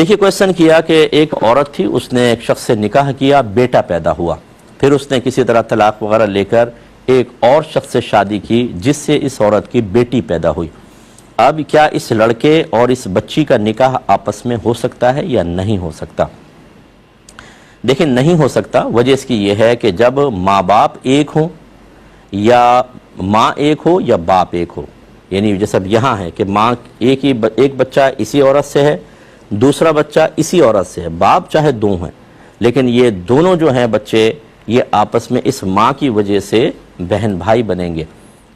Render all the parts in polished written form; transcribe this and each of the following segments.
دیکھیے کوشچن کیا کہ ایک عورت تھی، اس نے ایک شخص سے نکاح کیا، بیٹا پیدا ہوا، پھر اس نے کسی طرح طلاق وغیرہ لے کر ایک اور شخص سے شادی کی جس سے اس عورت کی بیٹی پیدا ہوئی۔ اب کیا اس لڑکے اور اس بچی کا نکاح آپس میں ہو سکتا ہے یا نہیں ہو سکتا؟ دیکھیں نہیں ہو سکتا، وجہ اس کی یہ ہے کہ جب ماں باپ ایک ہوں یا ماں ایک ہو یا باپ ایک ہو، یعنی جیسا یہاں ہے کہ ماں ایک بچہ اسی عورت سے ہے، دوسرا بچہ اسی عورت سے ہے، باپ چاہے دو ہیں لیکن یہ دونوں جو ہیں بچے یہ آپس میں اس ماں کی وجہ سے بہن بھائی بنیں گے،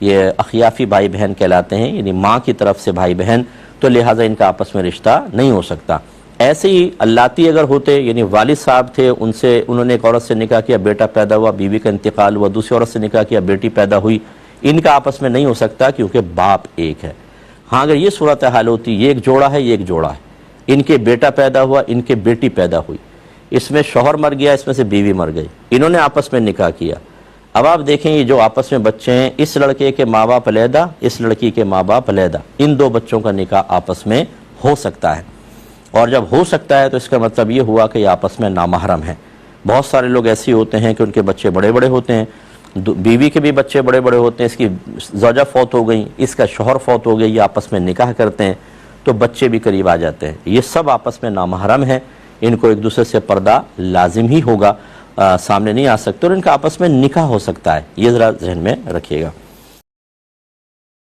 یہ اخیافی بھائی بہن کہلاتے ہیں، یعنی ماں کی طرف سے بھائی بہن، تو لہٰذا ان کا آپس میں رشتہ نہیں ہو سکتا۔ ایسے ہی اللاتی اگر ہوتے، یعنی والد صاحب تھے، انہوں نے ایک عورت سے نکاح کیا، بیٹا پیدا ہوا، بیوی کا انتقال ہوا، دوسری عورت سے نکاح کیا، بیٹی پیدا ہوئی، ان کا آپس میں نہیں ہو سکتا کیونکہ باپ ایک ہے۔ ہاں اگر یہ صورتحال ہوتی، یہ ایک جوڑا ہے، یہ ایک جوڑا ہے، ان کے بیٹا پیدا ہوا، ان کے بیٹی پیدا ہوئی، اس میں شوہر مر گیا، اس میں سے بیوی مر گئی، انہوں نے آپس میں نکاح کیا، اب آپ دیکھیں یہ جو آپس میں بچے ہیں، اس لڑکے کے ماں باپ علیحدہ، اس لڑکی کے ماں باپ علیحدہ، ان دو بچوں کا نکاح آپس میں ہو سکتا ہے، اور جب ہو سکتا ہے تو اس کا مطلب یہ ہوا کہ یہ آپس میں نامحرم ہیں۔ بہت سارے لوگ ایسے ہوتے ہیں کہ ان کے بچے بڑے بڑے ہوتے ہیں، بیوی کے بھی بچے بڑے بڑے ہوتے ہیں، اس کی زوجہ فوت ہو گئی، اس کا شوہر فوت ہو گئی، یہ آپس میں نکاح کرتے ہیں تو بچے بھی قریب آ جاتے ہیں، یہ سب آپس میں نامحرم ہیں، ان کو ایک دوسرے سے پردہ لازم ہی ہوگا، سامنے نہیں آ سکتے، اور ان کا آپس میں نکاح ہو سکتا ہے، یہ ذرا ذہن میں رکھیے گا۔